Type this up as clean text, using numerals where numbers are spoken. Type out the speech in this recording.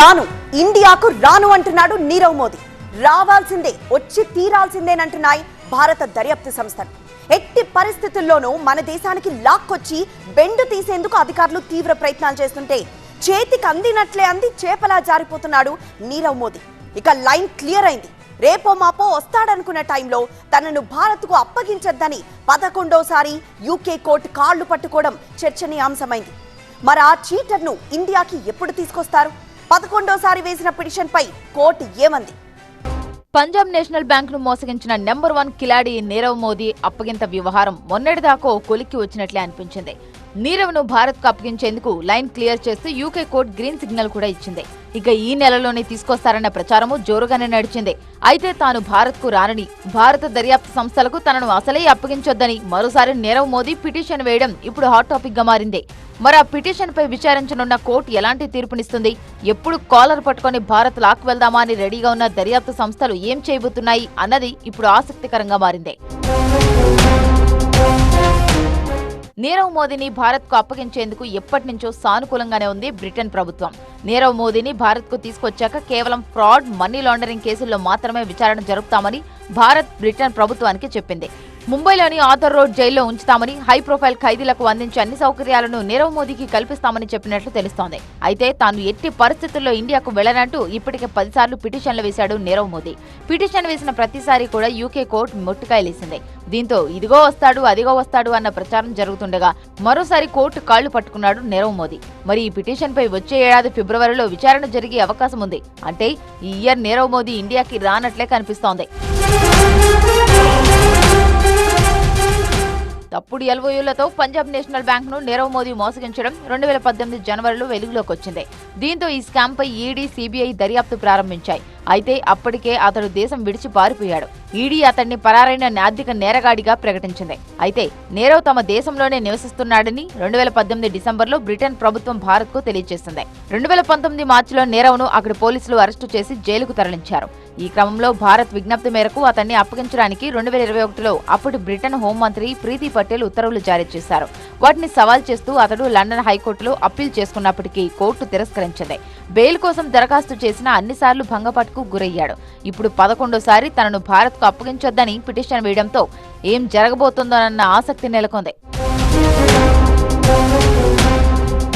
రాను ఇండియాకు రాను అంటున్నాడు నీరవ్ మోదీ. రావాల్సిందే, వచ్చి తీరాల్సిందేనంటున్నాయి భారత దర్యాప్తు సంస్థలు. ఎట్టి పరిస్థితుల్లోనూ మన దేశానికి లాక్కొచ్చి బెండు తీసేందుకు అధికారులు తీవ్ర ప్రయత్నాలు చేస్తుంటే చేతికి అందినట్లే అంది చేపలా జారిపోతున్నాడు నీరవ్ మోదీ. ఇక లైన్ క్లియర్ అయింది. రేపో మాపో వస్తాడనుకున్న టైంలో తనను భారత్కు అప్పగించొద్దని 11వ యూకే కోర్టు కాళ్లు పట్టుకోవడం చర్చనీయాంశమైంది. మరి ఆ చీటర్ను ఇండియాకి ఎప్పుడు తీసుకొస్తారు? 11వ వేసిన పిటిషన్ పై కోర్టు ఏమంది? పంజాబ్ నేషనల్ బ్యాంక్ ను మోసగించిన నెంబర్ 1 కిలాడి నీరవ్ మోదీ అప్పగింత వ్యవహారం మొన్నటిదాకో కొలిక్కి వచ్చినట్లే అనిపించింది. నీరవ్ ను భారత్ కు అప్పగించేందుకు లైన్ క్లియర్ చేస్తూ యూకే కోర్టు గ్రీన్ సిగ్నల్ కూడా ఇచ్చింది. ఇక ఈ నెలలోనే తీసుకొస్తారన్న ప్రచారము జోరుగానే నడిచింది. అయితే తాను భారత్ కు రానని, భారత దర్యాప్తు సంస్థలకు తనను అసలే అప్పగించొద్దని మరోసారి నీరవ్ మోదీ పిటిషన్ వేయడం ఇప్పుడు హాట్ టాపిక్ గా మారింది. మరి ఆ పిటిషన్ పై విచారించనున్న కోర్టు ఎలాంటి తీర్పునిస్తుంది? ఎప్పుడు కాలర్ పట్టుకుని భారత్ లాక్ వెళ్దామా అని రెడీగా ఉన్న దర్యాప్తు సంస్థలు ఏం చేయబోతున్నాయి అన్నది ఇప్పుడు ఆసక్తికరంగా మారింది. నీరవ్ మోదీని భారత్ కు అప్పగించేందుకు ఎప్పటి నుంచో సానుకూలంగానే ఉంది బ్రిటన్ ప్రభుత్వం. నీరవ్ మోదీని భారత్ కు తీసుకొచ్చాక కేవలం ఫ్రాడ్, మనీ లాండరింగ్ కేసుల్లో మాత్రమే విచారణ జరుపుతామని భారత్ బ్రిటన్ ప్రభుత్వానికి చెప్పింది. ముంబైలోని ఆథర్ రోడ్ జైల్లో ఉంచుతామని, హై ప్రొఫైల్ ఖైదీలకు అందించే అన్ని సౌకర్యాలను నీరవ్ మోదీకి కల్పిస్తామని చెప్పినట్లు తెలుస్తోంది. అయితే తాను ఎట్టి పరిస్థితుల్లో ఇండియాకు వెళ్లనంటూ ఇప్పటికే 10 సార్లు పిటిషన్లు వేశాడు నీరవ్ మోదీ. పిటిషన్ వేసిన ప్రతిసారి కూడా యూకే కోర్టు మొట్టికాయలేసింది. దీంతో ఇదిగో వస్తాడు, అదిగో వస్తాడు అన్న ప్రచారం జరుగుతుండగా మరోసారి కోర్టు కాళ్లు పట్టుకున్నాడు నీరవ్ మోదీ. మరి ఈ పిటిషన్ పై వచ్చే ఏడాది ఫిబ్రవరిలో విచారణ జరిగే అవకాశం ఉంది. అంటే ఈ ఇయర్ నీరవ్ మోదీ ఇండియాకి రానట్లే కనిపిస్తోంది. తప్పుడు ఎల్ఓయూలతో పంజాబ్ నేషనల్ బ్యాంక్ ను నీరవ్ మోదీ మోసగించడం 2018 జనవరిలో వెలుగులోకి వచ్చింది. దీంతో ఈ స్కామ్ పై ఈడీ, సిబిఐ దర్యాప్తు ప్రారంభించాయి. అయితే అప్పటికే అతడు దేశం విడిచి పారిపోయాడు. ఈడీ అతన్ని పరారైన ఆర్థిక నేరగాడిగా ప్రకటించింది. అయితే నీరవ్ తమ దేశంలోనే నివసిస్తున్నాడని 2018 డిసెంబర్లో బ్రిటన్ ప్రభుత్వం భారత్ కు తెలియజేసింది. 2019 మార్చిలో నీరవ్ ను అక్కడి పోలీసులు అరెస్టు చేసి జైలుకు తరలించారు. ఈ క్రమంలో భారత్ విజ్ఞప్తి మేరకు అతన్ని అప్పగించడానికి 2021లో అప్పటి బ్రిటన్ హోంమంత్రి ప్రీతి పటేల్ ఉత్తర్వులు జారీ చేశారు. వాటిని సవాల్ చేస్తూ అతడు లండన్ హైకోర్టులో అప్పీల్ చేసుకున్నప్పటికీ కోర్టు తిరస్కరించింది. బెయిల్ కోసం దరఖాస్తు చేసిన అన్నిసార్లు భంగపట్టుకు గురయ్యాడు. ఇప్పుడు 11వ తనను భారత్ కు అప్పగించొద్దని పిటిషన్ వేయడంతో ఏం జరగబోతుందోనన్న ఆసక్తి నెలకొంది.